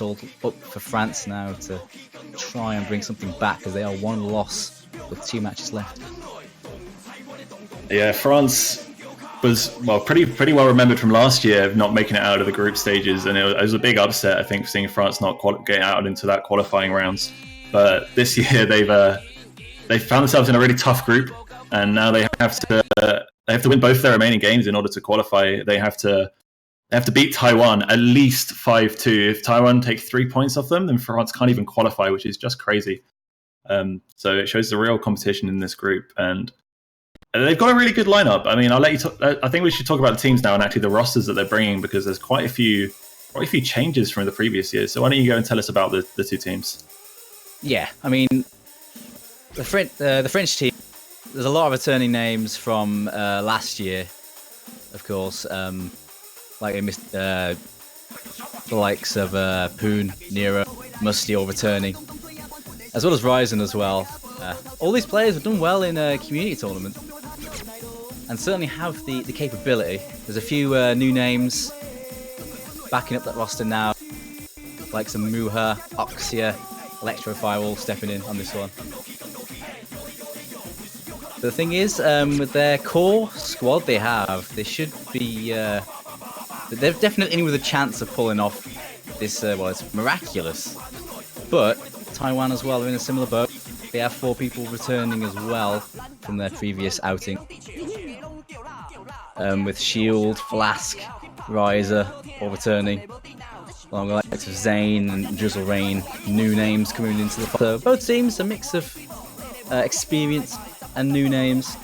it's all up for France now to try and bring something back, because they are one loss with 2 matches left. Yeah, France was pretty well remembered from last year of not making it out of the group stages, and it was a big upset, I think, seeing France not getting out into that qualifying rounds. But this year they found themselves in a really tough group, and now they have to win both their remaining games in order to qualify. They have to beat Taiwan at least 5-2. If Taiwan take 3 points off them, then France can't even qualify, which is just crazy. So it shows the real competition in this group, and they've got a really good lineup. I mean, I'll let you. I think we should talk about the teams now and actually the rosters that they're bringing, because there's quite a few changes from the previous years. So why don't you go and tell us about the 2 teams? Yeah, I mean, the French team. There's a lot of returning names from last year, of course. Like they missed the likes of Poon, Nero, Musty all returning, as well as Ryzen as well. All these players have done well in a community tournament, and certainly have the capability. There's a few new names backing up that roster now, like some Muha, Oxia, Electro Firewall stepping in on this one. But the thing is, with their core squad they should be... they're definitely in with a chance of pulling off this, it's miraculous. But Taiwan as well are in a similar boat. They have 4 people returning as well from their previous outing. With Shield, Flask, Riser all returning, along with the likes of Zane and Drizzle Rain, new names coming into the... So both teams, a mix of experience and new names.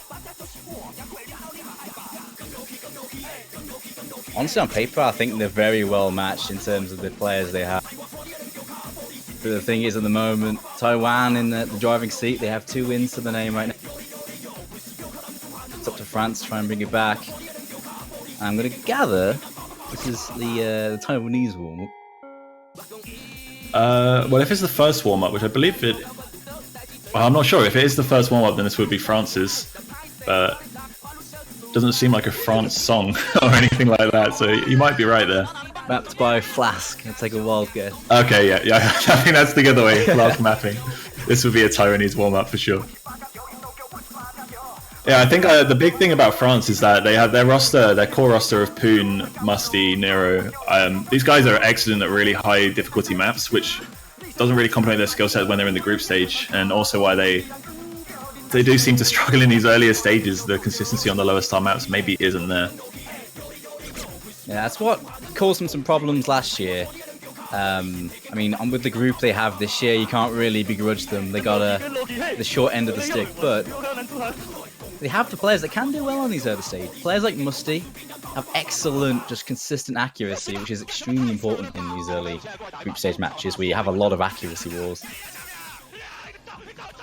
Honestly, on paper, I think they're very well matched in terms of the players they have. But the thing is, at the moment, Taiwan in the driving seat, they have 2 wins to the name right now. It's up to France to try and bring it back. I'm going to gather this is the Taiwanese warm-up. Well, if it's the first warm-up, which I believe it... Well, I'm not sure. If it is the first warm-up, then this would be France's. But it doesn't seem like a France song or anything like that, so you might be right there. Mapped by Flask. I'll take a wild guess. Okay, yeah. I think that's the other way. Flask mapping. This would be a Taiwanese warm-up for sure. Yeah, I think the big thing about France is that they have their core roster of Poon, Musty, Nero. These guys are excellent at really high difficulty maps, which doesn't really complement their skill set when they're in the group stage, and also why they do seem to struggle in these earlier stages. The consistency on the lower star maps maybe isn't there. Yeah, that's what caused them some problems last year. I mean, with the group they have this year, you can't really begrudge them. They got the short end of the stick, but they have the players that can do well on these early stage. Players like Musty have excellent, just consistent accuracy, which is extremely important in these early group stage matches where you have a lot of accuracy wars.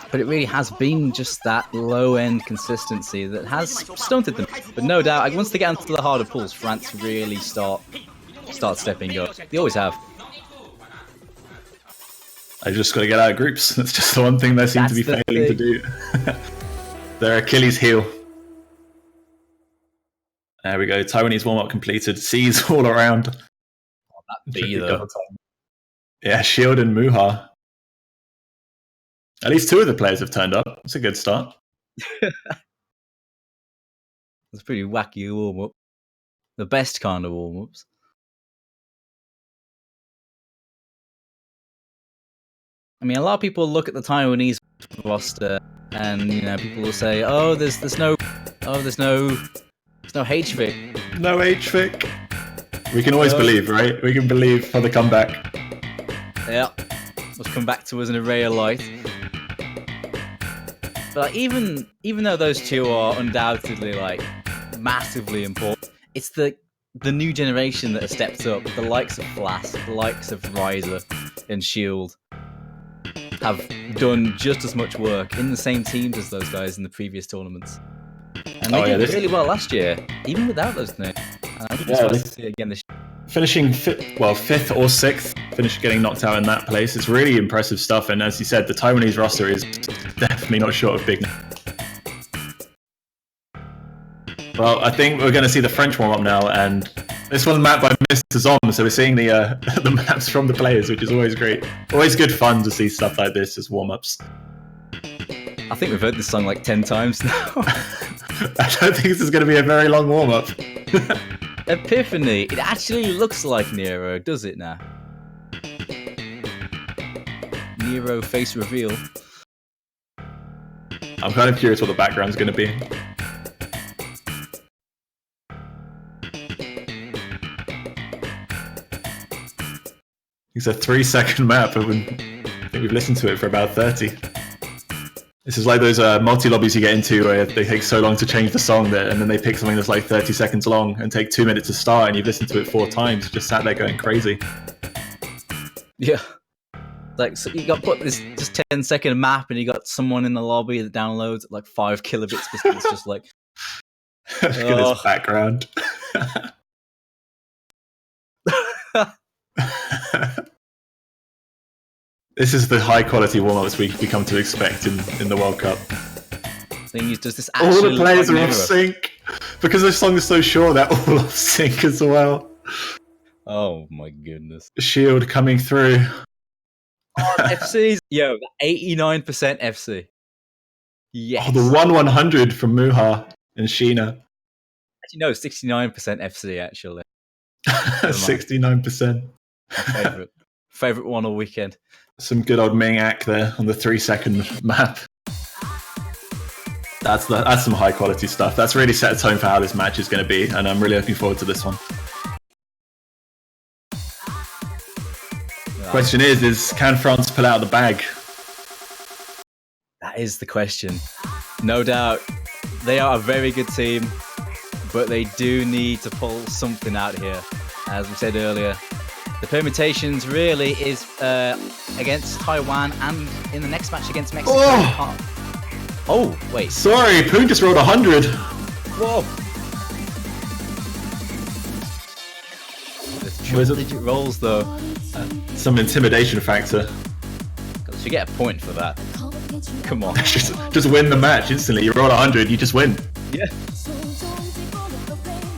But it really has been just that low-end consistency that has stunted them. But no doubt, once they get into the harder pools, France really start stepping up. They always have. I just got to get out of groups. That's just the one thing they seem to be failing to do. Their Achilles heel. There we go. Taiwanese warm-up completed. C's all around. Oh, that B though. Yeah, Shield and Muha. At least 2 of the players have turned up. That's a good start. It's a pretty wacky warm-up. The best kind of warm-ups. I mean, a lot of people look at the Taiwanese roster, and people will say, "Oh, there's no H-Fic." No H-Fic. We can always believe, right? We can believe for the comeback. Yeah, let's come back to us in a ray of light. But even though those 2 are undoubtedly massively important, it's the new generation that has stepped up. The likes of Flask, the likes of Riser and Shield have done just as much work in the same teams as those guys in the previous tournaments. And they did really well last year, even without those names. And I'm surprised to see it again this year. Finishing 5th or 6th, getting knocked out in that place. It's really impressive stuff. And as you said, the Taiwanese roster is definitely not short of big. Well, I think we're going to see the French warm-up now, and This one's mapped by Mr. Zom, so we're seeing the the maps from the players, which is always great. Always good fun to see stuff like this as warm-ups. I think we've heard this song like 10 times now. I don't think this is going to be a very long warm-up. Epiphany. It actually looks like Nero, does it now? Nero face reveal. I'm kind of curious what the background's going to be. It's a 3-second map, and I think we've listened to it for about 30. This is like those multi-lobbies you get into where they take so long to change the song and then they pick something that's like 30 seconds long and take 2 minutes to start, and you've listened to it 4 times, just sat there going crazy. Yeah. Like, so you got put this just 10-second map, and you got someone in the lobby that downloads at like 5 kilobits per second. It's just like, Look at this background. This is the high quality warm-ups we come to expect in the World Cup. Thing is, does this actually all the players look are like off Nero? sync because this song is so short. They're all off sync as well. Oh my goodness. Shield coming through. FC's 89% FC. Yes. Oh, the 1/100 from Muha and Sheena. Actually, no, 69% FC. Actually, 69%. My favorite one all weekend. Some good old Ming-Ak there on the 3-second map. That's some high quality stuff. That's really set a tone for how this match is going to be, and I'm really looking forward to this one. Question is can France pull out the bag? That is the question. No doubt, they are a very good team, but they do need to pull something out here. As we said earlier, the permutations really is against Taiwan and in the next match against Mexico. Oh, wait. Sorry, Poon just rolled 100. Whoa. Triple-digit rolls, though. Some intimidation factor. You get a point for that. Come on. just win the match instantly. You roll 100, you just win. Yeah.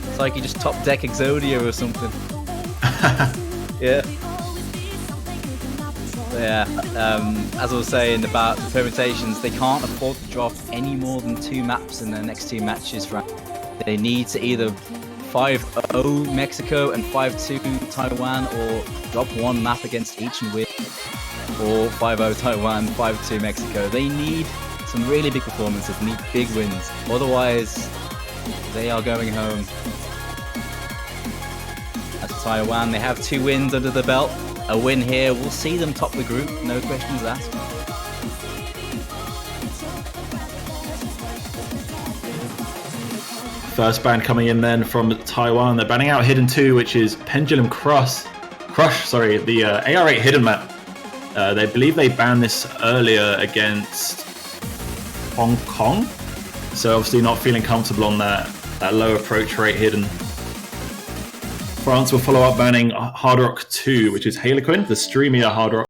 It's like you just top deck Exodia or something. Yeah. Yeah. As I was saying about the permutations, they can't afford to drop any more than 2 maps in their next 2 matches. They need to either 5-0 Mexico and 5-2 Taiwan, or drop 1 map against each and win, or 5-0 Taiwan, 5-2 Mexico. They need some really big performances, need big wins. Otherwise, they are going home. As for Taiwan, they have 2 wins under the belt. A win here will see them top the group, no questions asked. First ban coming in then from Taiwan. They're banning out Hidden 2, which is Pendulum Crush, the AR8 Hidden map. They believe they banned this earlier against Hong Kong. So obviously not feeling comfortable on that low approach rate Hidden. France will follow up banning Hard Rock 2, which is Harlequin, the streamier Hard Rock.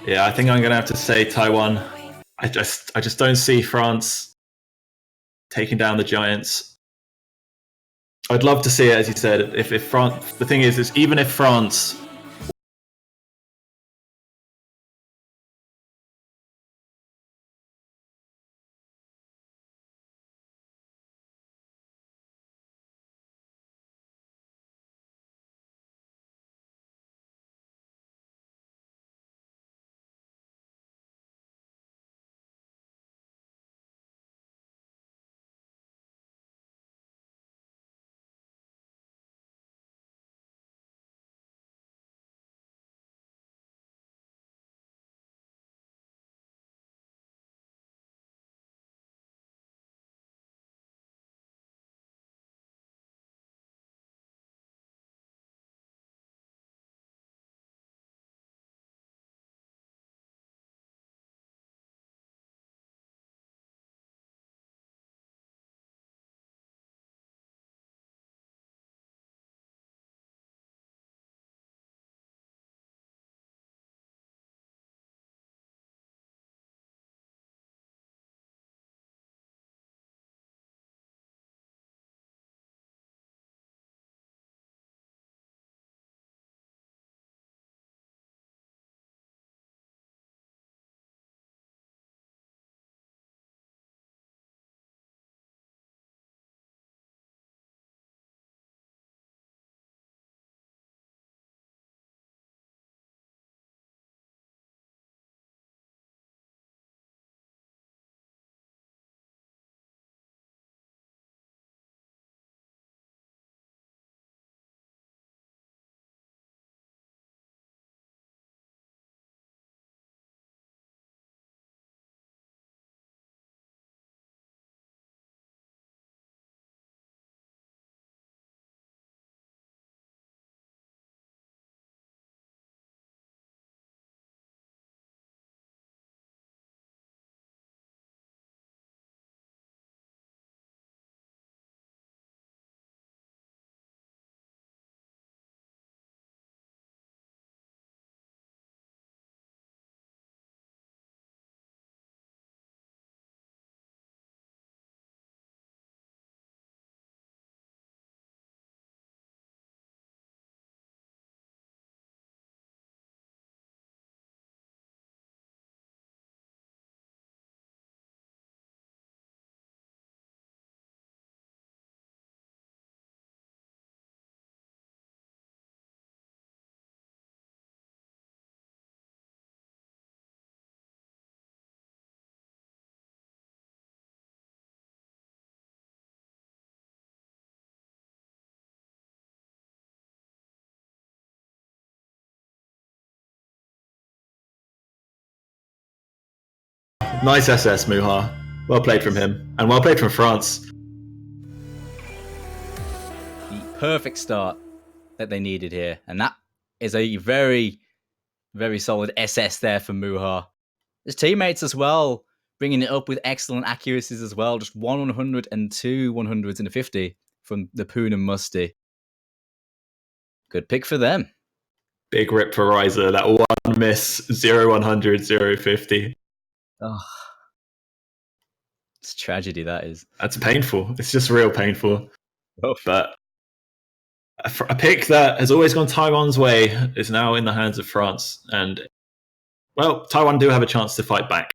Yeah, I think I'm gonna have to say Taiwan. I just don't see France taking down the Giants. I'd love to see it, as you said. If France, the thing is even if France. Nice SS, Muha. Well played from him, and well played from France. The perfect start that they needed here, and that is a very, very solid SS there for Muha. His teammates as well, bringing it up with excellent accuracies as well. Just 100 and 2 100s in a 50 from the Poon and Musty. Good pick for them. Big rip for Riser. That one miss, 0-100, 0-50. Oh, it's a tragedy, that is. That's painful. It's just real painful. Oh. But a pick that has always gone Taiwan's way is now in the hands of France. And, well, Taiwan do have a chance to fight back.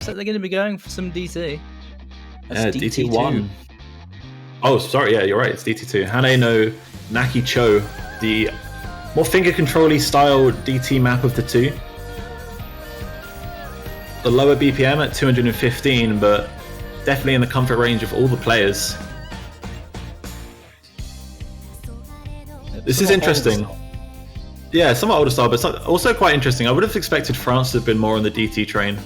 So they're going to be going for some DT. That's DT1. Oh, sorry. Yeah, you're right. It's DT2. Hane no Naki Cho, the more finger control-y style DT map of the two. The lower BPM at 215, but definitely in the comfort range of all the players. This is Somewhat interesting. older style. Yeah, somewhat older style, but also quite interesting. I would have expected France to have been more on the DT train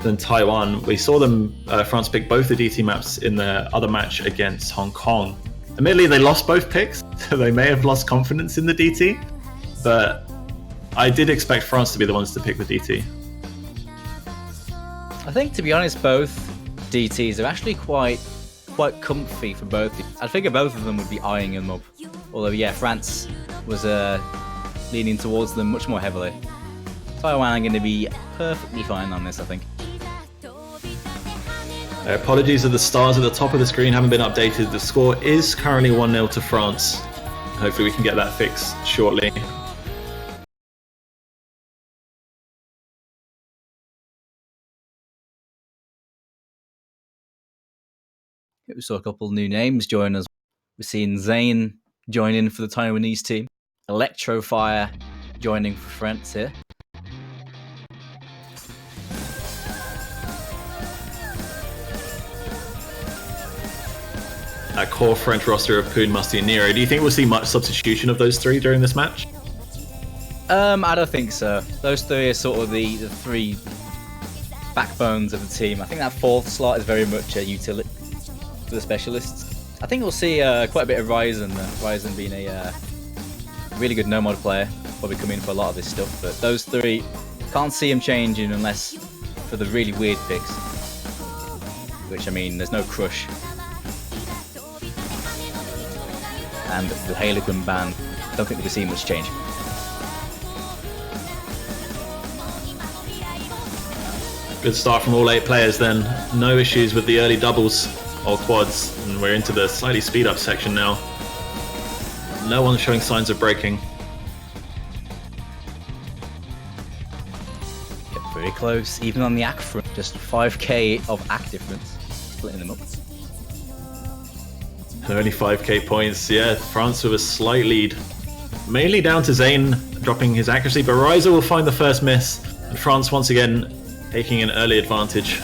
than Taiwan. We saw them, France pick both the DT maps in their other match against Hong Kong. Admittedly, they lost both picks, so they may have lost confidence in the DT, but I did expect France to be the ones to pick the DT. I think, to be honest, both DTs are actually quite comfy for both. I figure both of them would be eyeing them up. Although, yeah, France was leaning towards them much more heavily. Taiwan are going to be perfectly fine on this, I think. Apologies that the stars at the top of the screen haven't been updated. The score is currently 1-0 to France. Hopefully we can get that fixed shortly. We saw a couple new names join us. We're seeing Zane join in for the Taiwanese team. Electrofire joining for France here. That core French roster of Poon, Musty and Nero. Do you think we'll see much substitution of those three during this match? I don't think so. Those three are sort of the three backbones of the team. I think that fourth slot is very much a utility for the specialists. I think we'll see quite a bit of Ryzen. Ryzen being a really good no-mod player, probably come in for a lot of this stuff. But those three, can't see him changing unless for the really weird picks. Which, I mean, there's no Crush. And the Harlequin ban, don't think we'll see much change. Good start from all 8 players then. No issues with the early doubles or quads. And we're into the slightly speed up section now. No one showing signs of breaking. Yep, very close, even on the ACK front. Just 5k of ACK difference, splitting them up. Only 5k points. Yeah, France with a slight lead. Mainly down to Zane dropping his accuracy, but Ryza will find the first miss. And France once again taking an early advantage.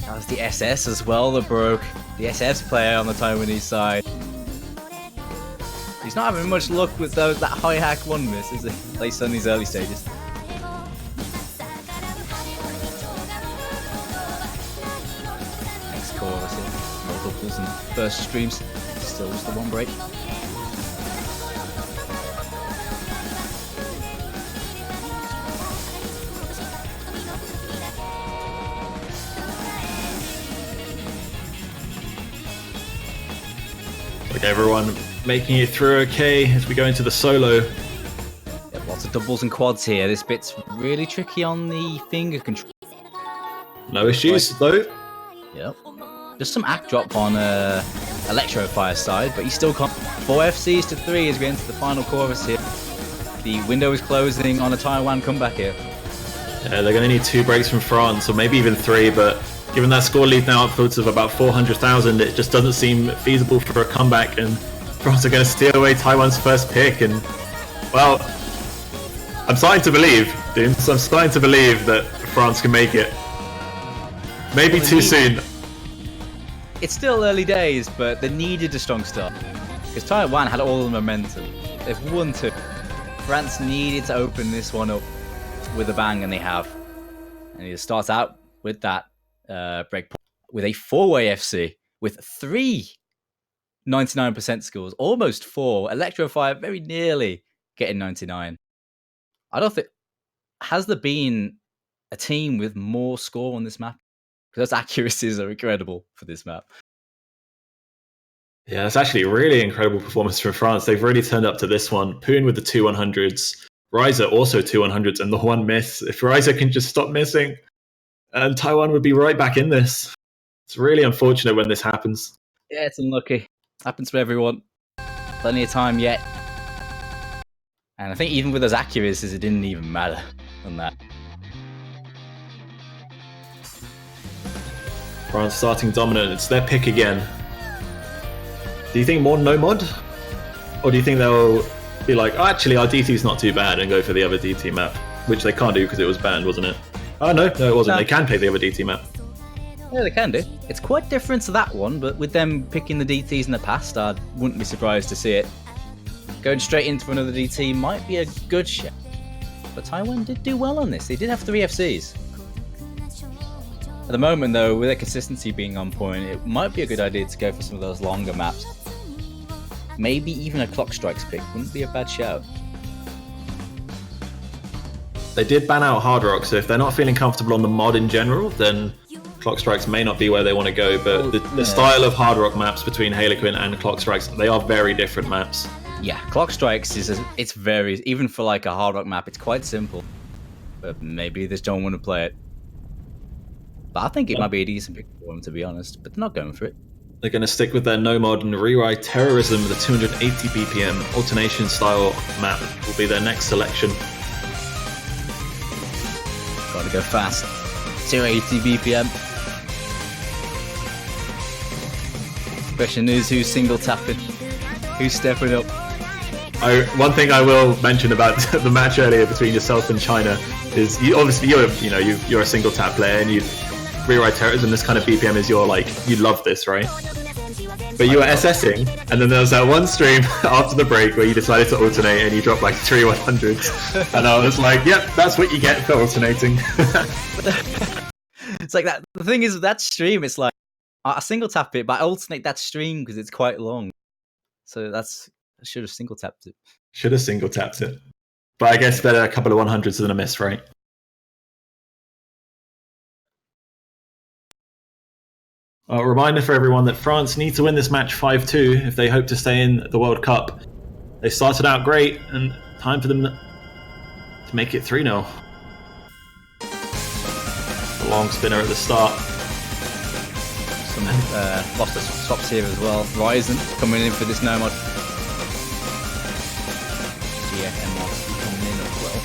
That was the SS as well that broke. The SS player on the Taiwanese side. He's not having much luck with that high hack one miss, is he? At least on these early stages. Next core, I see. Multiples and first streams. Still just the one break. Like everyone making it through okay as we go into the solo. Yep, lots of doubles and quads here. This bit's really tricky on the finger control. No issues though. Yep. Just some act drop on Electrofire side, but he still can't. 4 FCs to 3 as we enter the final chorus here. The window is closing on a Taiwan comeback here. Yeah, they're going to need 2 breaks from France, or maybe even 3, but given that score lead now upwards of about 400,000, it just doesn't seem feasible for a comeback, and France are going to steal away Taiwan's first pick, and, well, I'm starting to believe, Dooms, I'm starting to believe that France can make it. Maybe too soon. It's still early days, but they needed a strong start. Because Taiwan had all the momentum. They've won 2. France needed to open this one up with a bang, and they have. And it starts out with that break point with a 4-way FC with 3 99% scores, almost 4. Electrofire very nearly getting 99. I don't think... Has there been a team with more score on this map? Because those accuracies are incredible for this map. Yeah, it's actually a really incredible performance from France. They've really turned up to this one. Poon with the 2 100s. Ryza also 2 100s and the 1 miss. If Ryza can just stop missing, and Taiwan would be right back in this. It's really unfortunate when this happens. Yeah, it's unlucky. Happens to everyone. Plenty of time yet. And I think even with those accuracies, it didn't even matter on that. France starting dominant. It's their pick again. Do you think more no mod? Or do you think they'll be like, oh, actually, our DT's not too bad, and go for the other DT map? Which they can't do because it was banned, wasn't it? Oh, no, it wasn't. No. They can play the other DT map. Yeah, they can do. It's quite different to that one, but with them picking the DTs in the past, I wouldn't be surprised to see it. going straight into another DT might be a good shot. But Taiwan did do well on this. They did have 3 FCs. At the moment, though, with their consistency being on point, it might be a good idea to go for some of those longer maps. Maybe even a Clock Strikes pick wouldn't be a bad shout. They did ban out Hard Rock, so if they're not feeling comfortable on the mod in general, then Clock Strikes may not be where they want to go. But the style of Hard Rock maps between Harlequin and Clock Strikes, they are very different maps. Yeah, Clock Strikes it's very, even for like a Hard Rock map, it's quite simple. But maybe they just don't want to play it. But I think it might be a decent pick for them, to be honest. But they're not going for it. They're going to stick with their no mod and rewrite Terrorism with a 280 BPM alternation style map will be their next selection. Gotta go fast. 280 BPM. Question is, who's single tapping? Who's stepping up? One thing I will mention about the match earlier between yourself and China is you're a single tap player and you rewrite terrorism. This kind of BPM is you love this, right? But you were SSing, and then there was that one stream after the break where you decided to alternate and you dropped like 3 100s. And I was like, yep, that's what you get for alternating. It's like that. The thing is, that stream, it's like, I single tap it, but I alternate that stream because it's quite long. So I should have single tapped it. Should have single tapped it. But I guess better a couple of 100s than a miss, right? A reminder for everyone that France need to win this match 5-2 if they hope to stay in the World Cup. They started out great, and time for them to make it 3-0. A long spinner at the start. Some lost the swaps here as well. Ryzen coming in for this nomad. GFMRC coming in as well.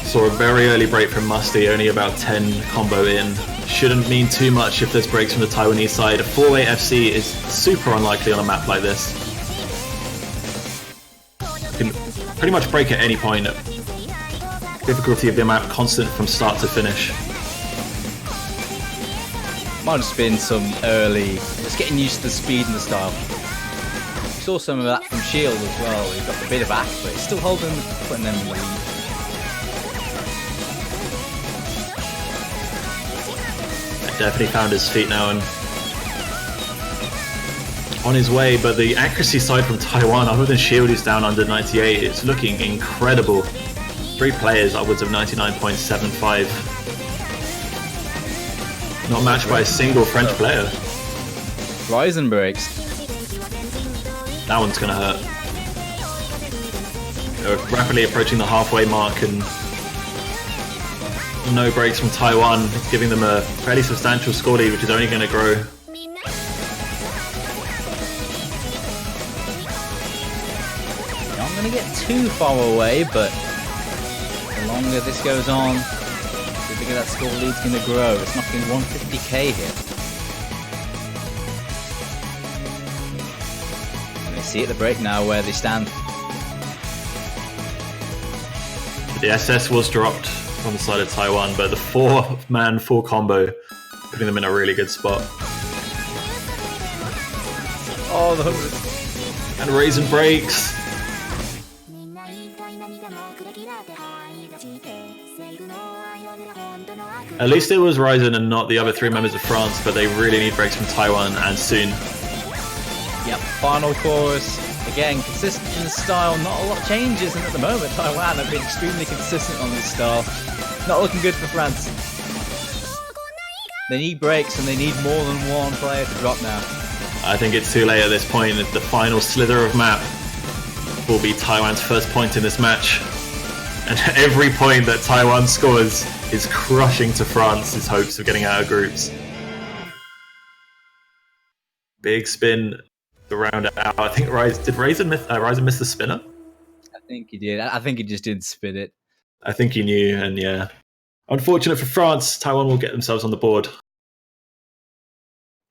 Saw a very early break from Musty, only about 10 combo in. Shouldn't mean too much if there's breaks from the Taiwanese side. A 4-way FC is super unlikely on a map like this. You can pretty much break at any point. Difficulty of the map constant from start to finish. Might have just been some early, just getting used to the speed and the style. We saw some of that from Shield as well. He got a bit of back, but it's still putting them in the lead. Definitely found his feet now and on his way, but the accuracy side from Taiwan, other than Shield who's down under 98, it's looking incredible. 3 players upwards of 99.75. Not matched by a single French player. Ryzen breaks. That one's gonna hurt. They're rapidly approaching the halfway mark and no breaks from Taiwan, giving them a fairly substantial score lead, which is only going to grow. Not going to get too far away, but the longer this goes on, the bigger that score lead's going to grow. It's knocking 150k here. And they see at the break now where they stand. The SS was dropped on the side of Taiwan, but the 4-man full combo putting them in a really good spot. Oh, the 100. And Raisin breaks. At least it was Ryzen and not the other 3 members of France, but they really need breaks from Taiwan and soon. Yep, final chorus. Again, consistent in the style, not a lot of changes, and at the moment Taiwan have been extremely consistent on this style. Not looking good for France. They need breaks and they need more than one player to drop now. I think it's too late at this point. The final slither of map will be Taiwan's first point in this match. And every point that Taiwan scores is crushing to France's hopes of getting out of groups. Big spin to round it out. I think Ryzen miss the spinner? I think he did. I think he just didn't spin it. I think he knew, and yeah. Unfortunate for France, Taiwan will get themselves on the board.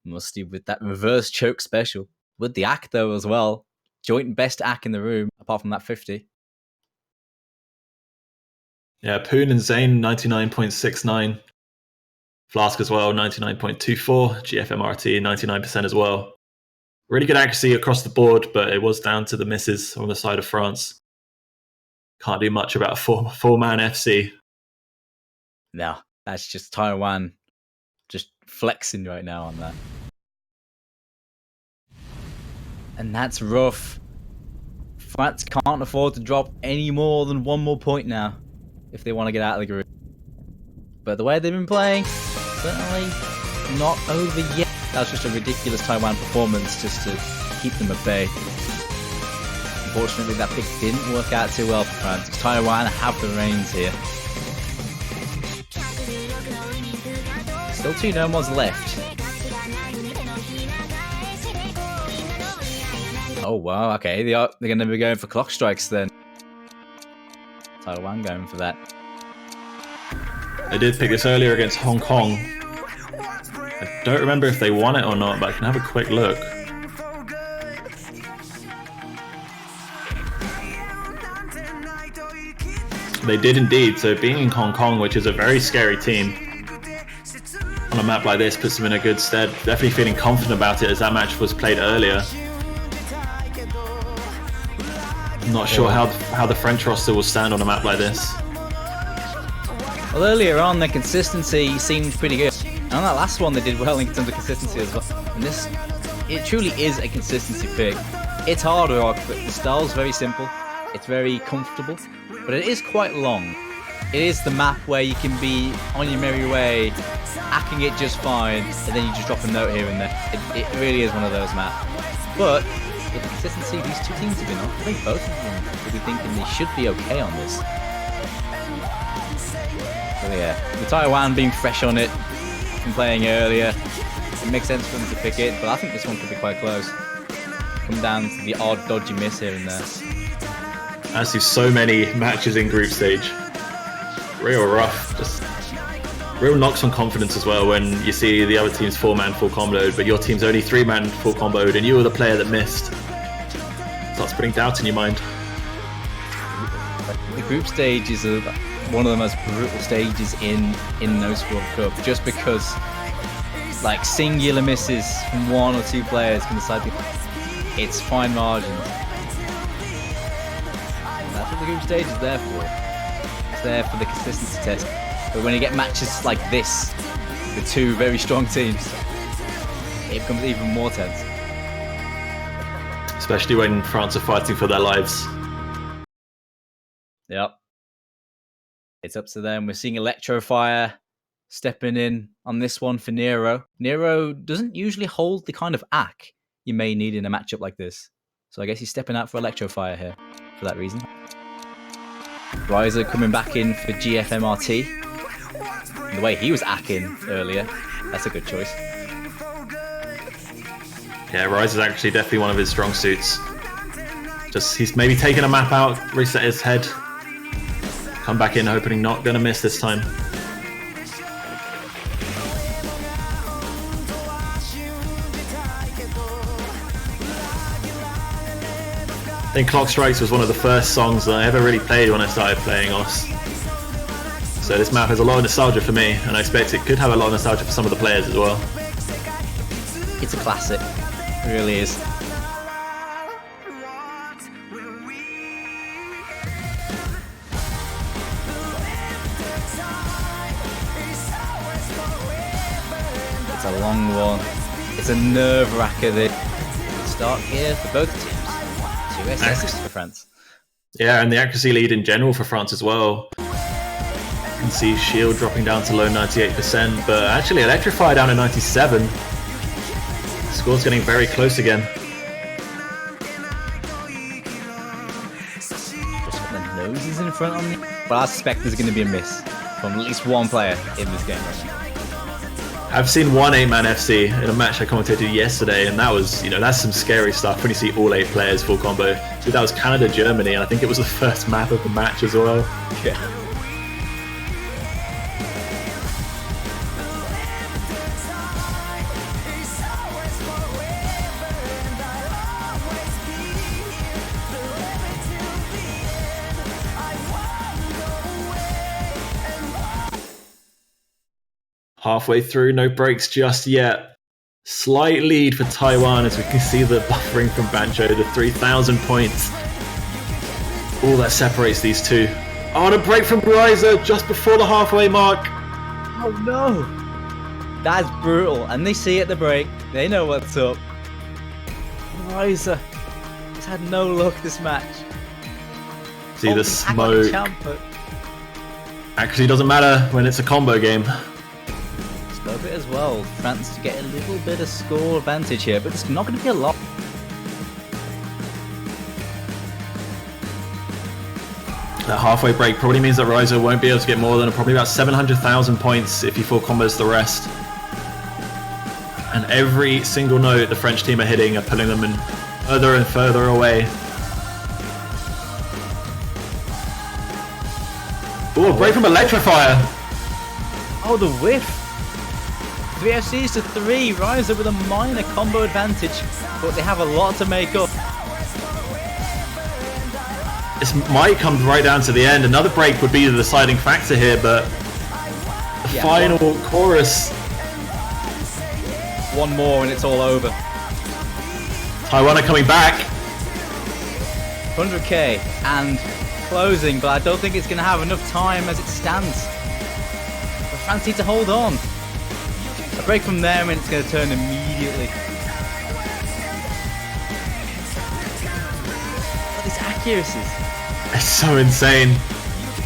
Musty with that reverse choke special. With the ACK though as well. Joint best ACK in the room, apart from that 50. Yeah, Poon and Zane, 99.69. Flask as well, 99.24. GFMRT, 99% as well. Really good accuracy across the board, but it was down to the misses on the side of France. Can't do much about a four-man FC. No, that's just Taiwan just flexing right now on that. And that's rough. France can't afford to drop any more than one more point now if they want to get out of the group. But the way they've been playing, certainly not over yet. That was just a ridiculous Taiwan performance just to keep them at bay. Unfortunately, that pick didn't work out too well for France, because Taiwan have the reins here. Still 2 no-mods left. Oh wow, okay, they're going to be going for clock strikes then. Taiwan going for that. They did pick this earlier against Hong Kong. I don't remember if they won it or not, but I can have a quick look. They did indeed, so being in Hong Kong, which is a very scary team, on a map like this puts them in a good stead. Definitely feeling confident about it as that match was played earlier. I'm not sure how the French roster will stand on a map like this. Well, earlier on, their consistency seemed pretty good. And on that last one, they did well in terms of consistency as well. And this, it truly is a consistency pick. It's hard work, but the style's very simple. It's very comfortable, but it is quite long. It is the map where you can be on your merry way, hacking it just fine, and then you just drop a note here and there. It really is one of those maps. But with the consistency these two teams have been on, I think both of them will be thinking they should be okay on this. So yeah, with Taiwan being fresh on it and playing earlier, it makes sense for them to pick it, but I think this one could be quite close. Come down to the odd dodgy miss here and there. As do so many matches in group stage. Real rough, just real knocks on confidence as well when you see the other team's 4-man full comboed, but your team's only 3-man full comboed and you were the player that missed. Starts putting doubt in your mind. The group stage is one of the most brutal stages in this World Cup, just because like singular misses from 1 or 2 players can decide it's fine margins. And that's what the group stage is there for. It's there for the consistency test. But when you get matches like this with 2 very strong teams, it becomes even more tense. Especially when France are fighting for their lives. Yep. It's up to them. We're seeing Electrofire stepping in on this one for Nero. Nero doesn't usually hold the kind of ack you may need in a matchup like this. So I guess he's stepping out for Electrofire here for that reason. Riser coming back in for GFMRT. And the way he was acking earlier, that's a good choice. Yeah, Rise is actually definitely one of his strong suits. Just he's maybe taken a map out, reset his head, come back in hoping not going to miss this time. I think Clock Strikes was one of the first songs that I ever really played when I started playing OS. So this map has a lot of nostalgia for me, and I expect it could have a lot of nostalgia for some of the players as well. It's a classic. It really is. It's a long one. It's a nerve-wracker. Good start here for both teams. 2 SSs for France. Yeah, and the accuracy lead in general for France as well. You can see Shield dropping down to low 98%, but actually Electrify down to 97. The score's getting very close again. Just got the noses in front on me. But I suspect there's going to be a miss from at least one player in this game right now. I've seen one 8-man FC in a match I commentated yesterday, and that was, that's some scary stuff when you see all 8 players full combo. So that was Canada-Germany, and I think it was the first map of the match as well. Yeah. Halfway through, no breaks just yet. Slight lead for Taiwan as we can see the buffering from Banjo, the 3,000 points. All that separates these two. Oh, and a break from Riser just before the halfway mark. Oh no! That's brutal, and they see at the break. They know what's up. Riser has had no luck this match. See the smoke. Actually, doesn't matter when it's a combo game. Spoke it as well. France to get a little bit of score advantage here, but it's not going to be a lot. That halfway break probably means that Riser won't be able to get more than probably about 700,000 points if he full combos the rest. And every single note the French team are hitting are pulling them in further and further away. Oh, break from Electrifier! Oh, the whiff! 3 FCs to 3, Riser with a minor combo advantage, but they have a lot to make up. This might come right down to the end. Another break would be the deciding factor here, but the final chorus. One more and it's all over. Taiwan are coming back. 100k and closing, but I don't think it's going to have enough time as it stands. But France need to hold on. A break from them and it's going to turn immediately. But these accuracies. It's so insane.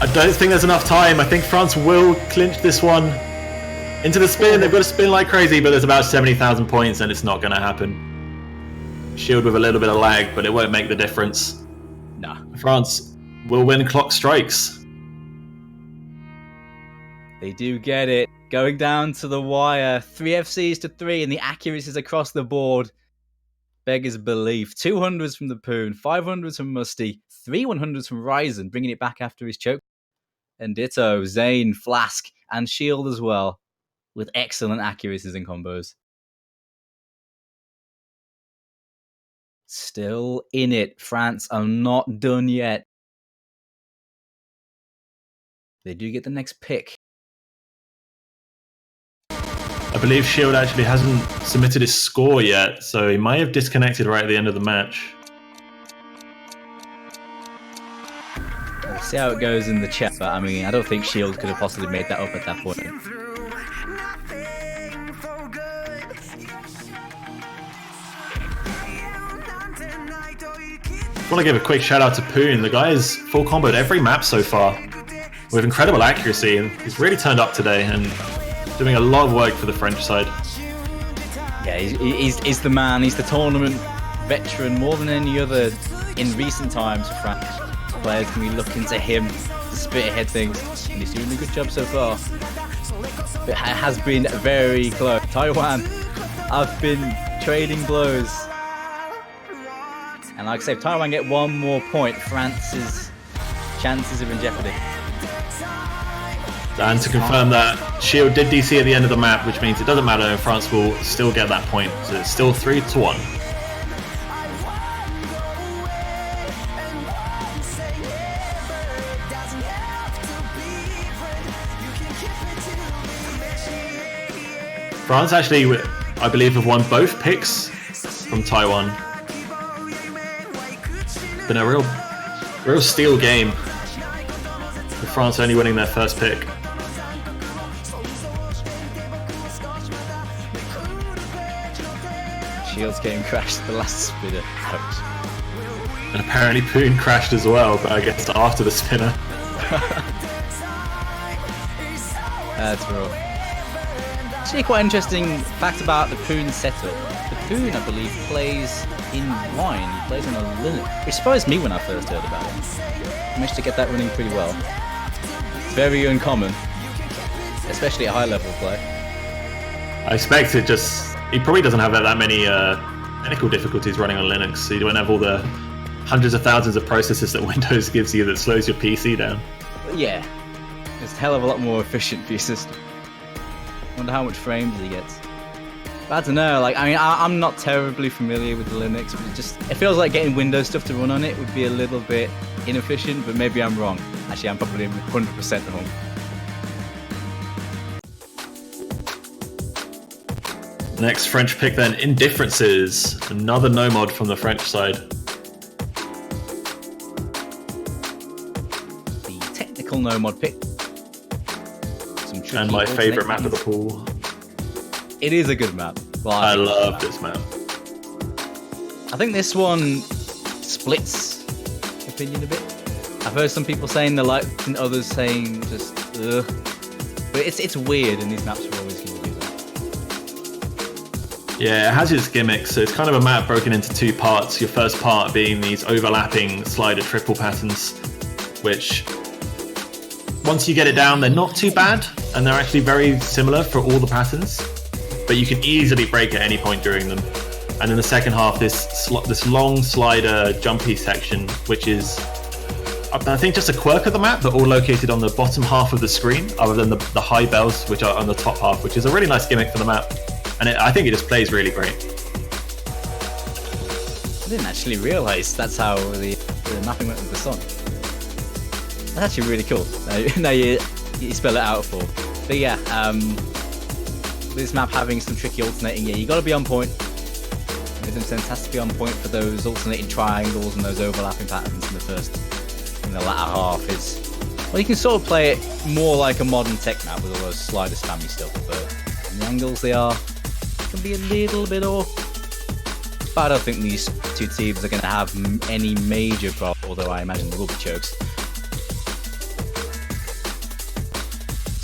I don't think there's enough time. I think France will clinch this one. Into the spin. They've got to spin like crazy, but there's about 70,000 points and it's not going to happen. Shield with a little bit of lag, but it won't make the difference. Nah. France will win clock strikes. They do get it. Going down to the wire. 3 FCs to 3 and the accuracies across the board. Beggars belief. 200s from the Poon, 500s from Musty, 3 100s from Ryzen, bringing it back after his choke. And ditto, Zane, Flask, and Shield as well, with excellent accuracies and combos. Still in it. France are not done yet. They do get the next pick. I believe Shield actually hasn't submitted his score yet, so he might have disconnected right at the end of the match. We'll see how it goes in the chat, but I mean, I don't think Shield could have possibly made that up at that point. I want to give a quick shout out to Poon. The guy has full comboed every map so far with incredible accuracy, and he's really turned up today and doing a lot of work for the French side. Yeah, he's the man. He's the tournament veteran more than any other in recent times for France. Players can be looking to him to spearhead things, and he's doing a good job so far. It has been very close. Taiwan have been trading blows. And like I say, if Taiwan get one more point, France's chances are in jeopardy. And to confirm that, Shield did DC at the end of the map, which means it doesn't matter and France will still get that point. So it's still 3-1. France actually, I believe, have won both picks from Taiwan. Been a real steal game, with France only winning their first pick. Shield's game crashed the last spinner. And apparently Poon crashed as well, but I guess after the spinner. That's rough. Actually, quite interesting fact about the Poon setup. The Poon, I believe, plays in Wine. He plays on a Linux, which surprised me when I first heard about it. Managed to get that running pretty well. It's very uncommon, especially at high level play. I expect it just... He probably doesn't have that many technical difficulties running on Linux, so you don't have all the hundreds of thousands of processors that Windows gives you that slows your PC down. But yeah, it's a hell of a lot more efficient for your system. Wonder how much frames he gets. But I don't know, like, I mean, I'm not terribly familiar with Linux, but it feels like getting Windows stuff to run on it would be a little bit inefficient, but maybe I'm wrong. Actually, I'm probably 100% wrong. Next French pick then, Indifferences. Another no mod from the French side. The technical no mod pick. And my favourite map of the pool. It is a good map. Well, I love this map. I think this one splits opinion a bit. I've heard some people saying they like it and others saying just ugh. But it's weird, and these maps are always going to do that. Yeah, it has its gimmicks. So it's kind of a map broken into two parts. Your first part being these overlapping slider triple patterns, which once you get it down, they're not too bad, and they're actually very similar for all the patterns. But you can easily break at any point during them. And in the second half, this long slider jumpy section, which is, I think, just a quirk of the map, but all located on the bottom half of the screen, other than the high bells, which are on the top half, which is a really nice gimmick for the map. And I think it just plays really great. I didn't actually realise that's how the mapping went with the song. That's actually really cool. Now you spell it out for. But yeah, this map having some tricky alternating, you got to be on point. Rhythm sense has to be on point for those alternating triangles and those overlapping patterns in the latter half. Well, you can sort of play it more like a modern tech map with all those slider spammy stuff, but the angles can be a little bit off. But I don't think these two teams are going to have any major problem, although I imagine there will be chokes.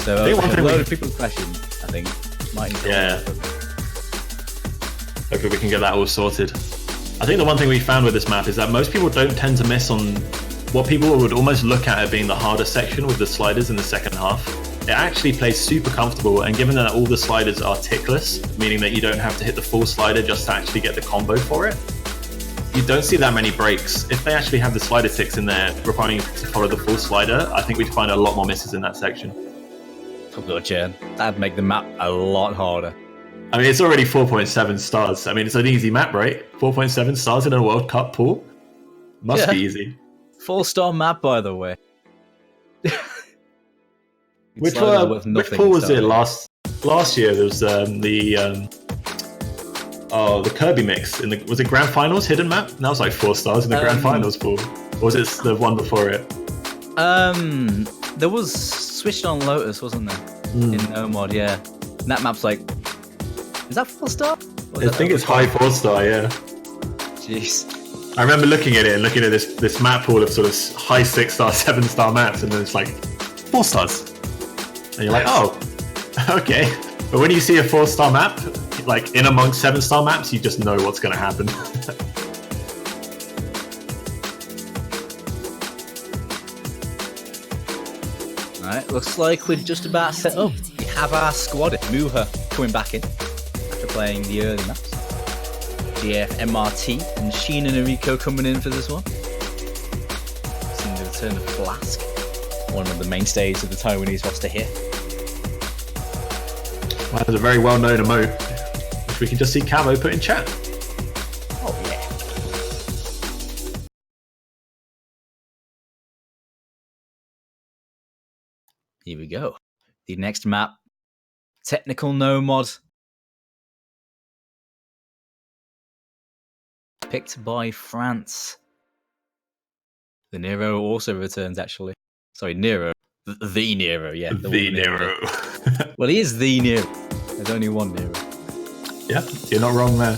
So a load of people's questions, I think, might include. Yeah. Hopefully we can get that all sorted. I think the one thing we found with this map is that most people don't tend to miss on what people would almost look at as being the harder section with the sliders in the second half. It actually plays super comfortable, and given that all the sliders are tickless, meaning that you don't have to hit the full slider just to actually get the combo for it, you don't see that many breaks. If they actually have the slider ticks in there requiring you to follow the full slider, I think we'd find a lot more misses in that section. Oh god, yeah. That'd make the map a lot harder. I mean, it's already 4.7 stars. I mean, it's an easy map, right? 4.7 stars in a World Cup pool? Must be easy. 4-star map, by the way. Which pool was it last year? There was the Kirby mix. Was it Grand Finals hidden map? That was like 4 stars in the Grand Finals pool. Or was it the one before it? There was Switched on Lotus, wasn't there? In No Mod, yeah. And that map's like, is that 4-star? I think it's high 4-star, yeah. Jeez. I remember looking at it and looking at this map pool of sort of high 6-star, 7-star maps, and then it's like 4 stars. And you're like, oh, okay. But when you see a 4-star map, like in amongst 7-star maps, you just know what's going to happen. Alright, looks like we're just about set up. We have our squad. Muha coming back in after playing the early maps. GF, MRT, and Sheen and Enrico coming in for this one. Seeing the return of Flask, one of the mainstays of the Taiwanese roster here. Well, there's a very well-known emote, which we can just see Camo put in chat. Oh yeah. Here we go. The next map, technical no mod. Picked by France. The Nero also returns, actually. Sorry, Nero. The Nero, yeah. The Nero. Well, he is the Nero. There's only one Nero. Yeah, you're not wrong there.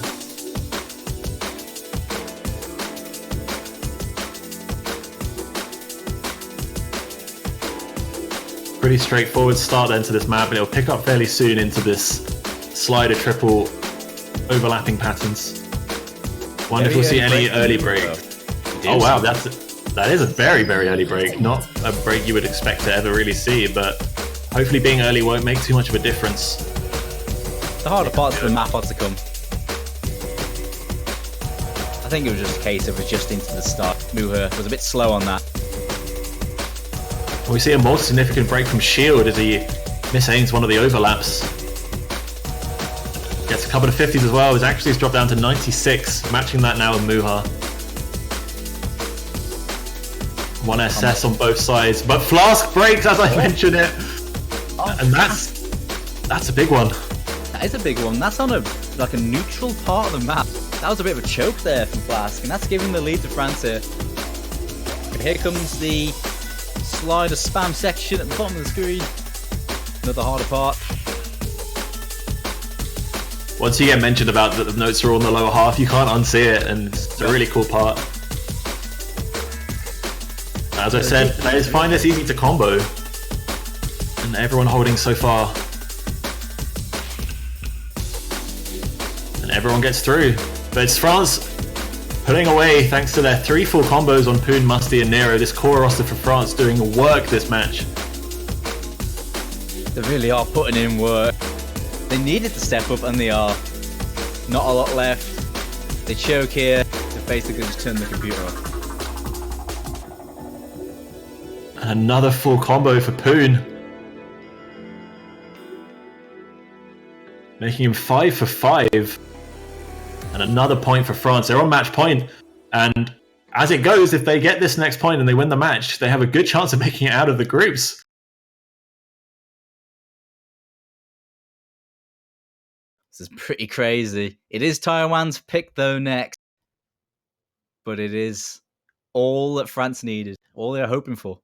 Pretty straightforward start then to this map, and it'll pick up fairly soon into this slider triple overlapping patterns. Wonder if we'll see any early break. Oh wow, that is a very, very early break. Not a break you would expect to ever really see, but hopefully being early won't make too much of a difference. The harder parts of the map are to come. I think it was just a case of adjusting to the start. Muha was a bit slow on that. We see a more significant break from Shield as he misaims one of the overlaps. Gets a couple of 50s as well. His actually has dropped down to 96, matching that now with Muha. One SS on both sides, but Flask breaks as I mentioned it, and that's a big one. That is a big one. That's on a like a neutral part of the map. That was a bit of a choke there from Flask, and that's giving the lead to France here. Here comes the slider spam section at the bottom of the screen. Another harder part. Once you get mentioned about that the notes are all in the lower half, you can't unsee it, and it's a really cool part. As I said, players find this easy to combo, and everyone holding so far. And everyone gets through. But it's France pulling away thanks to their 3 full combos on Poon, Musty, and Nero. This core roster for France doing work this match. They really are putting in work. They needed to step up, and they are. Not a lot left. They choke here. They basically just turn the computer off. Another full combo for Poon. Making him 5 for 5. And another point for France. They're on match point. And as it goes, if they get this next point and they win the match, they have a good chance of making it out of the groups. This is pretty crazy. It is Taiwan's pick, though, next. But it is all that France needed. All they're hoping for.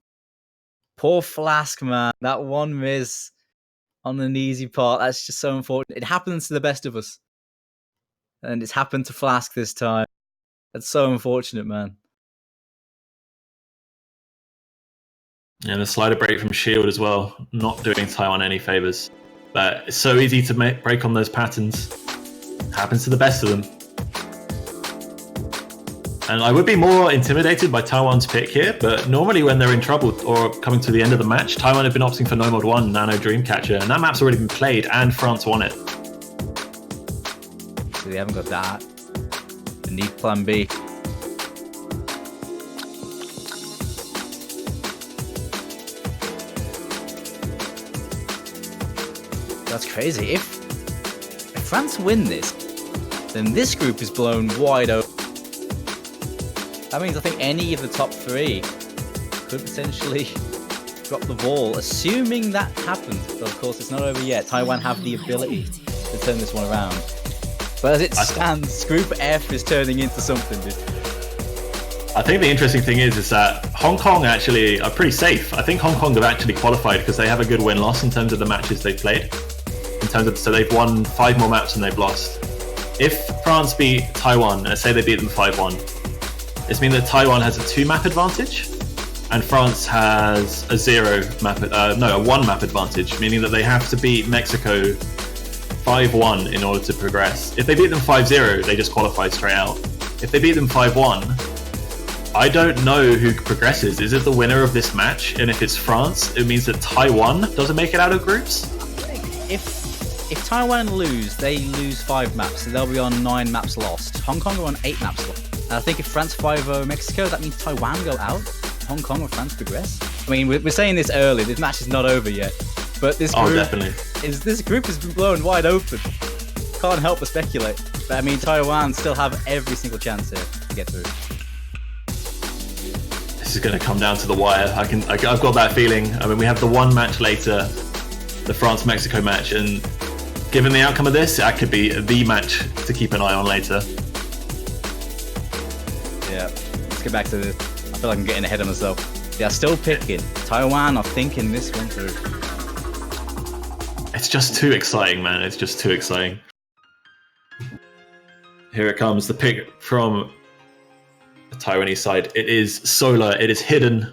Poor Flask, man. That one miss on an easy part. That's just so unfortunate. It happens to the best of us. And it's happened to Flask this time. That's so unfortunate, man. And a slider break from Shield as well. Not doing Taiwan any favors. But it's so easy to break on those patterns. Happens to the best of them. And I would be more intimidated by Taiwan's pick here, but normally when they're in trouble or coming to the end of the match, Taiwan have been opting for No Mod 1, Nano Dreamcatcher, and that map's already been played and France won it. So they haven't got that. They need plan B. That's crazy. If France win this, then this group is blown wide open. That means I think any of the top 3 could potentially drop the ball, assuming that happens. But of course, it's not over yet. Taiwan have the ability to turn this one around. But as it stands, Group F is turning into something, dude. I think the interesting thing is that Hong Kong actually are pretty safe. I think Hong Kong have actually qualified because they have a good win-loss in terms of the matches they've played. So they've won 5 more maps than they've lost. If France beat Taiwan, let's say they beat them 5-1, this means that Taiwan has a 2-map advantage, and France has a 1-map advantage, meaning that they have to beat Mexico 5-1 in order to progress. If they beat them 5-0, they just qualify straight out. If they beat them 5-1, I don't know who progresses. Is it the winner of this match? And if it's France, it means that Taiwan doesn't make it out of groups? If Taiwan lose, they lose 5 maps, so they'll be on 9 maps lost. Hong Kong are on 8 maps lost. And I think if France 5-0 Mexico, that means Taiwan go out. Hong Kong or France progress. I mean, we're saying this early. This match is not over yet. But this group has been blown wide open. Can't help but speculate. But I mean, Taiwan still have every single chance here to get through. This is going to come down to the wire. I've got that feeling. I mean, we have the one match later, the France-Mexico match, and given the outcome of this, that could be the match to keep an eye on later. Yeah, let's get back to this. I feel like I'm getting ahead of myself. They are still picking. Taiwan are thinking this one through. It's just too exciting, man. It's just too exciting. Here it comes, the pick from the Taiwanese side. It is Solar, it is hidden,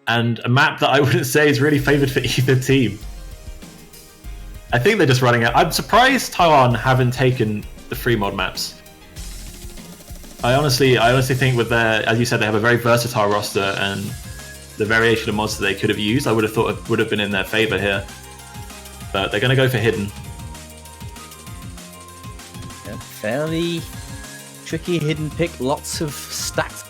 and a map that I wouldn't say is really favoured for either team. I think they're just running out. I'm surprised Taiwan haven't taken the free mod maps. I honestly think with their, as you said, they have a very versatile roster, and the variation of mods that they could have used, I would have thought it would have been in their favour here. But they're going to go for hidden. Yeah, fairly tricky hidden pick. Lots of stacked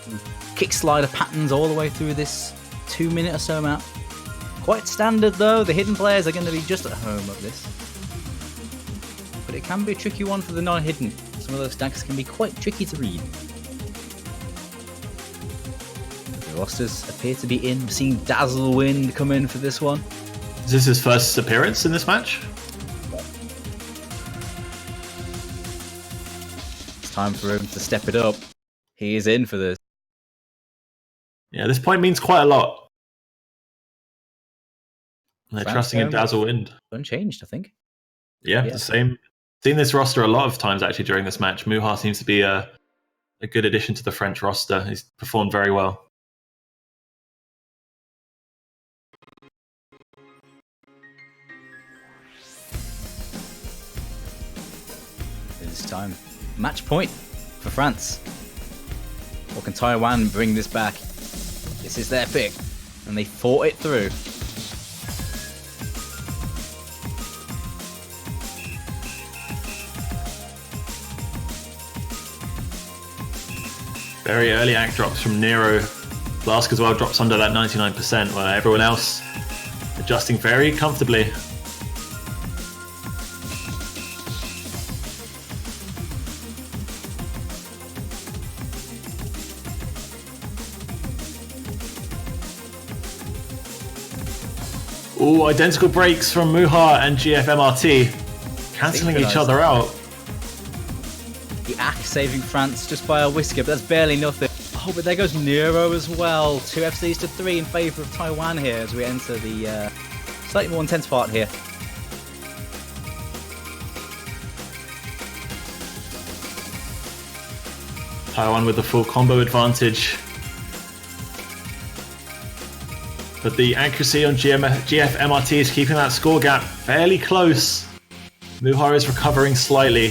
kick slider patterns all the way through this 2-minute or so map. Quite standard though. The hidden players are going to be just at home of this. But it can be a tricky one for the non-hidden. Some of those stacks can be quite tricky to read. The rosters appear to be in. We're seeing Dazzlewind come in for this one. Is this his first appearance in this match? time for him to step it up. He is in for this. Yeah, this point means quite a lot. They're France trusting in Dazzlewind. Unchanged, I think. Yeah, the same. Seen this roster a lot of times actually during this match. Muha seems to be a good addition to the French roster. He's performed very well. This time, match point for France. Or can Taiwan bring this back? This is their pick, and they fought it through. Very early act drops from Nero. Flask as well drops under that 99%, where everyone else adjusting very comfortably. Ooh, identical breaks from Muha and GFMRT, cancelling each other out. The axe saving France just by a whisker, but that's barely nothing. Oh, but there goes Nero as well. 2 FCs to 3 in favour of Taiwan here as we enter the slightly more intense part here. Taiwan with the full combo advantage. But the accuracy on GF MRT is keeping that score gap fairly close. Muha is recovering slightly.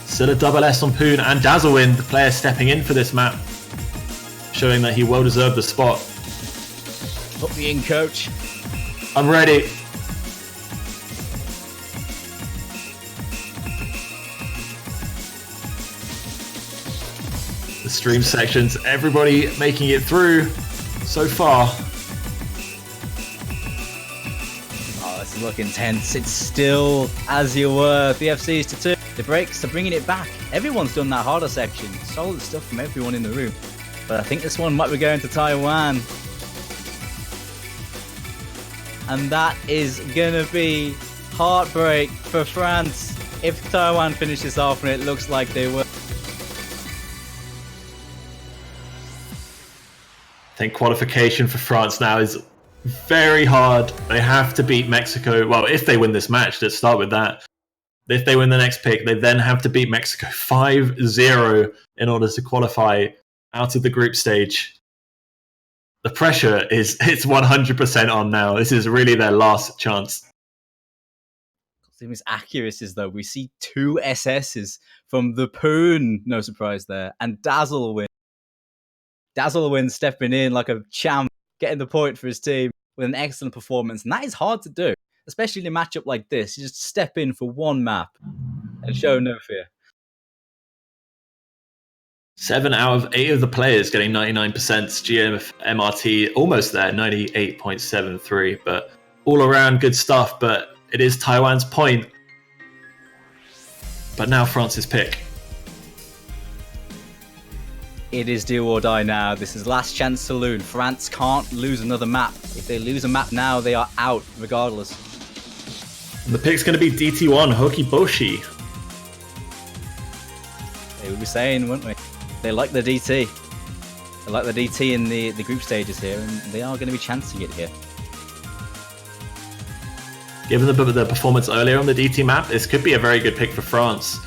Still a double S on Poon and Dazzlewind, the player stepping in for this map, showing that he well deserved the spot. Put me in, coach. I'm ready. The stream sections, everybody making it through so far. Oh, this is looking tense. It's still as you were. The FCs to 2. The breaks are bringing it back. Everyone's done that harder section. Solid stuff from everyone in the room. But I think this one might be going to Taiwan. And that is going to be heartbreak for France if Taiwan finishes off, and it looks like they will. I think qualification for France now is very hard. They have to beat Mexico. Well, if they win this match, let's start with that. If they win the next pick, they then have to beat Mexico 5-0 in order to qualify out of the group stage. The pressure it's 100% on now. This is really their last chance. His accuracies, though, we see 2 SSs from the Poon, no surprise there, and Dazzlewind. Dazzlewind stepping in like a champ, getting the point for his team with an excellent performance, and that is hard to do, especially in a matchup like this. You just step in for one map and show no fear. 7 out of 8 of the players getting 99%. GMMRT almost there, 98.73. But all around good stuff. But it is Taiwan's point. But now France's pick. It is do or die now. This is last chance saloon. France can't lose another map. If they lose a map now, they are out regardless. And the pick's going to be DT1 Hokiboshi. They would be saying, wouldn't we? They like the DT. They like the DT in the group stages here, and they are going to be chancing it here. Given the performance earlier on the DT map, this could be a very good pick for France.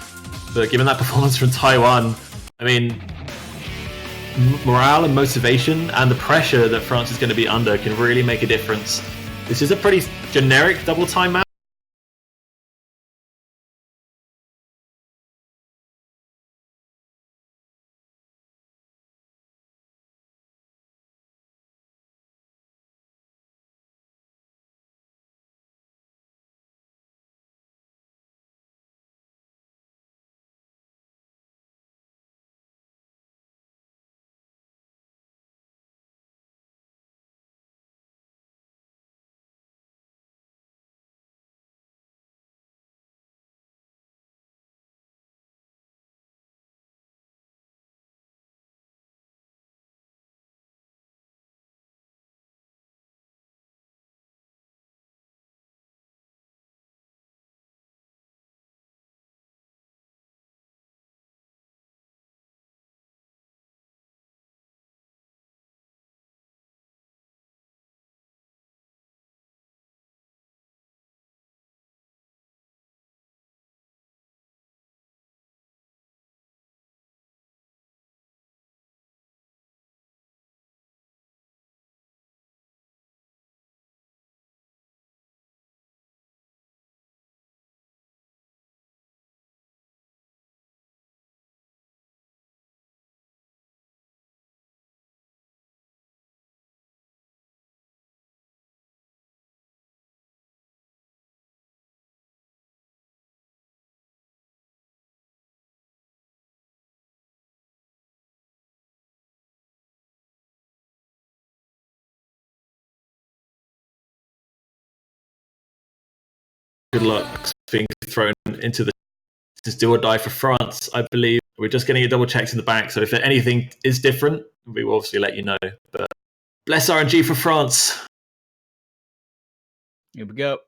But given that performance from Taiwan, I mean, morale and motivation and the pressure that France is going to be under can really make a difference. This is a pretty generic double time map. good luck being thrown into the do or die for France, I believe. We're just getting a double checks in the back, so if anything is different, we will obviously let you know. But bless RNG for France. Here we go.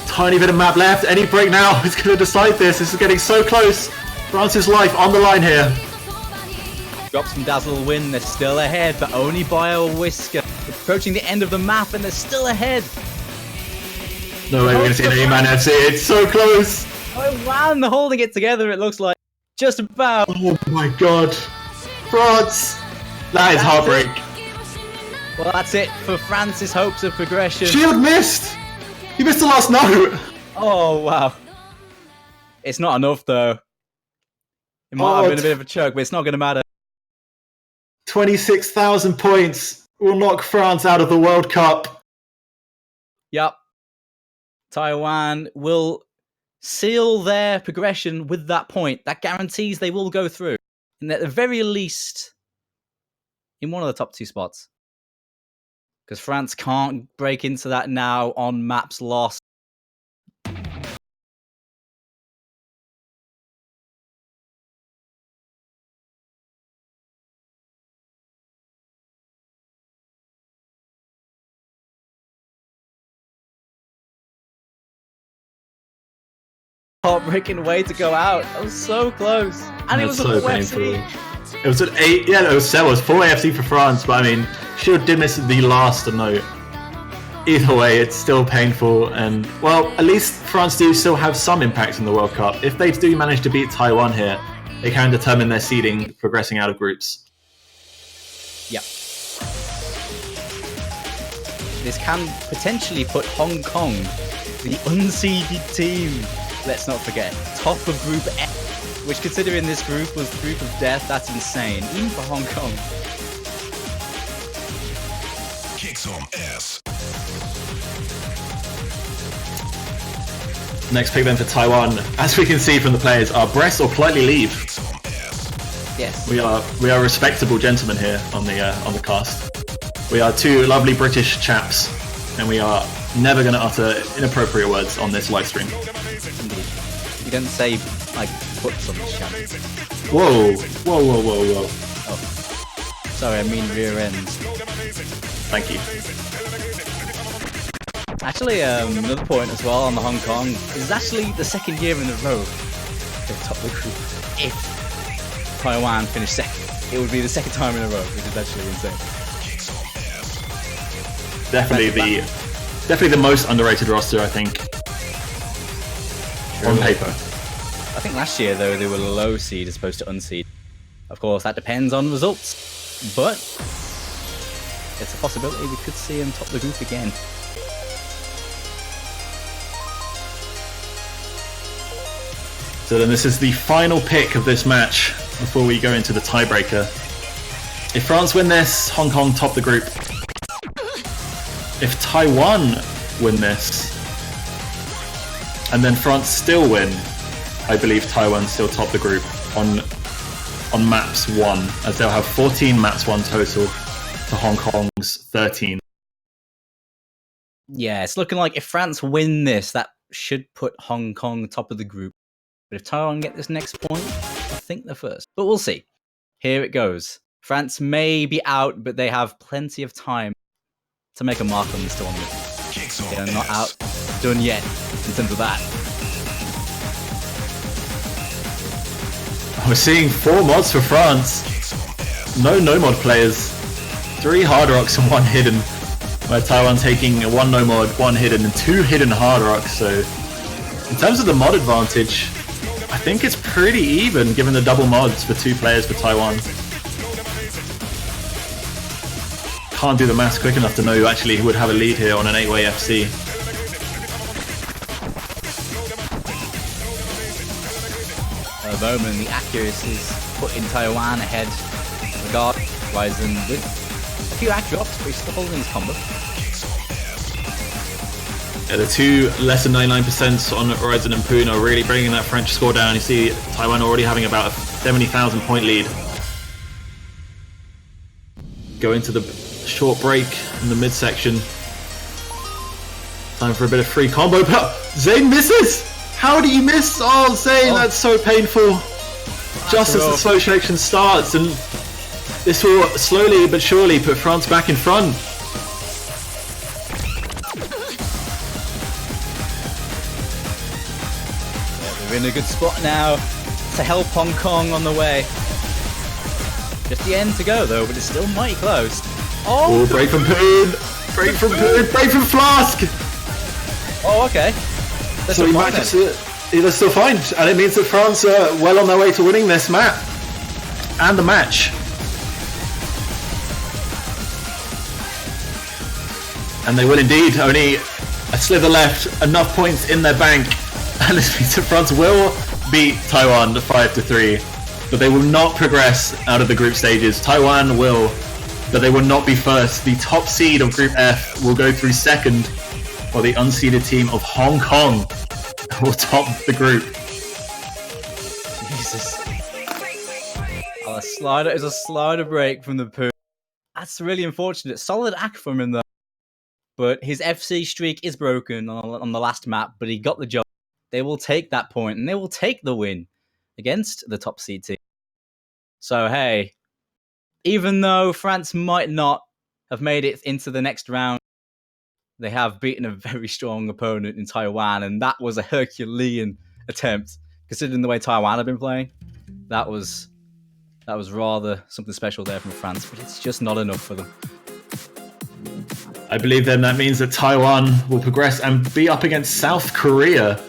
Tiny bit of map left. Any break now is going to decide this. This is getting so close. France's life on the line here. Drops from Dazzle win. They're still ahead, but only by a whisker. Approaching the end of the map, and they're still ahead. No way we're going to see an A-Man FC. It's so close. Oh man, they're holding it together. It looks like just about. Oh my god, France! That is heartbreak. Well, that's it for France's hopes of progression. Shield missed. He missed the last note. Oh wow. It's not enough though. It might have been a bit of a choke, but it's not going to matter. 26,000 points will knock France out of the World Cup. Yep. Taiwan will seal their progression with that point. That guarantees they will go through. And at the very least, in one of the top two spots. Because France can't break into that now on maps lost. Heartbreaking way to go out. That was so close. And it was so a painful. It was an 8. Yeah, it was 4 AFC for France, but I mean, Shield did miss the last note. Either way, it's still painful, and well, at least France do still have some impact in the World Cup. If they do manage to beat Taiwan here, they can determine their seeding progressing out of groups. Yep. This can potentially put Hong Kong, the unseeded team, let's not forget, top of Group F, which considering this group was Group of Death, that's insane, even for Hong Kong. Kick some ass. Next pick then for Taiwan, as we can see from the players, are Brest or politely leave. Yes. We are respectable gentlemen here on the cast. We are two lovely British chaps, and we are never going to utter inappropriate words on this live stream. Indeed. You don't say, like, butts on this channel. Whoa, whoa, whoa, whoa, whoa. Oh. Sorry, I mean rear ends. Thank you. Actually, another point as well on the Hong Kong. This is actually the second year in a row they've topped the group. If Taiwan finished second, it would be the second time in a row, which is actually insane. Definitely the most underrated roster, I think. On paper. I think last year, though, they were low seed as opposed to unseed. Of course, that depends on results. but it's a possibility we could see him top the group again. So then this is the final pick of this match before we go into the tiebreaker. If France win this, Hong Kong top the group. If Taiwan win this, and then France still win, I believe Taiwan still top the group on maps 1, as they'll have 14 maps 1 total to Hong Kong's 13. Yeah, it's looking like if France win this, that should put Hong Kong top of the group. But if Taiwan get this next point, I think they're first. But we'll see. Here it goes. France may be out, but they have plenty of time to make a mark on this tournament. They're not out done yet in terms of that. We're seeing 4 mods for France. No no-mod players. 3 hard rocks and 1 hidden. Where Taiwan taking 1 no-mod, 1 hidden, and 2 hidden hard rocks. So in terms of the mod advantage, I think it's pretty even given the double mods for 2 players for Taiwan. Can't do the maths quick enough to know who actually would have a lead here on an 8-way FC. At the moment, the accuracy is putting Taiwan ahead regard Ryzen with a few accurate drops, but he's still holding his combo. Yeah, the 2 less than 99% on Horizon and Poon are really bringing that French score down. You see Taiwan already having about a 70,000 point lead. Go into the short break in the midsection. Time for a bit of free combo. But Zayn misses! How do you miss? Oh, Zayn, that's so painful. Just as the slow selection starts, and this will slowly but surely put France back in front. They're in a good spot now to help Hong Kong on the way. Just the end to go though, but it's still mighty close. Oh, break from Poon! Break from Poon! Break from Flask! Oh, okay. So he manages to... They're still fine, and it means that France are well on their way to winning this map. And the match. And they will indeed. Only a slither left, enough points in their bank. And this means that France will beat Taiwan 5-3. But they will not progress out of the group stages. Taiwan will, but they will not be first. The top seed of Group F will go through second, while the unseeded team of Hong Kong will top the group. Jesus. Oh, a slider is a slider break from the Poo. That's really unfortunate. Solid act from him though. But his FC streak is broken on the last map, but he got the job. They will take that point and they will take the win against the top seed team. So hey, even though France might not have made it into the next round, they have beaten a very strong opponent in Taiwan, and that was a Herculean attempt, considering the way Taiwan have been playing. That was rather something special there from France, but it's just not enough for them. I believe then that means that Taiwan will progress and be up against South Korea